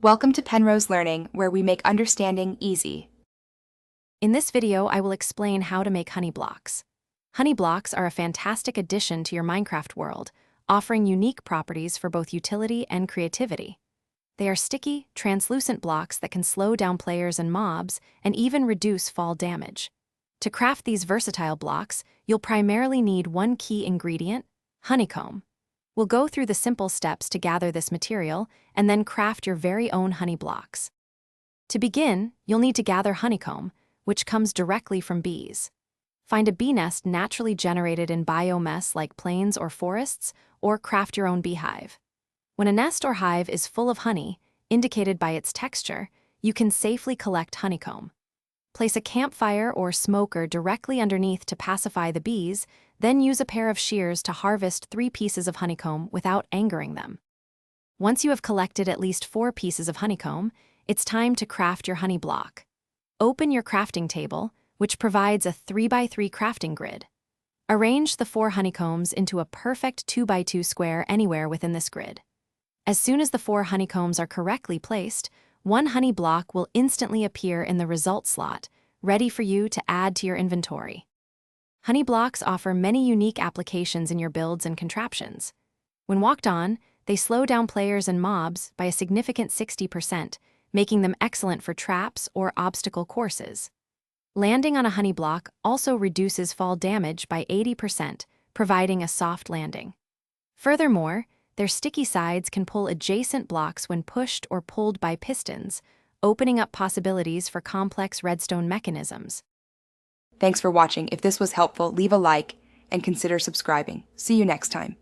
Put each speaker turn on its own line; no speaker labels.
Welcome to Penrose Learning, where we make understanding easy.
In this video, I will explain how to make honey blocks. Honey blocks are a fantastic addition to your Minecraft world, offering unique properties for both utility and creativity. They are sticky, translucent blocks that can slow down players and mobs and even reduce fall damage. To craft these versatile blocks, you'll primarily need one key ingredient: honeycomb. We'll go through the simple steps to gather this material and then craft your very own honey blocks. To begin, you'll need to gather honeycomb, which comes directly from bees. Find a bee nest naturally generated in biomass like plains or forests, or craft your own beehive. When a nest or hive is full of honey, indicated by its texture, you can safely collect honeycomb. Place a campfire or smoker directly underneath to pacify the bees, then use a pair of shears to harvest 3 pieces of honeycomb without angering them. Once you have collected at least 4 pieces of honeycomb, it's time to craft your honey block. Open your crafting table, which provides a 3x3 crafting grid. Arrange the 4 honeycombs into a perfect 2x2 square anywhere within this grid. As soon as the 4 honeycombs are correctly placed, one honey block will instantly appear in the result slot, ready for you to add to your inventory. Honey blocks offer many unique applications in your builds and contraptions. When walked on, they slow down players and mobs by a significant 60%, making them excellent for traps or obstacle courses. Landing on a honey block also reduces fall damage by 80%, providing a soft landing. Furthermore, their sticky sides can pull adjacent blocks when pushed or pulled by pistons, opening up possibilities for complex redstone mechanisms.
Thanks for watching. If this was helpful, leave a like and consider subscribing. See you next time.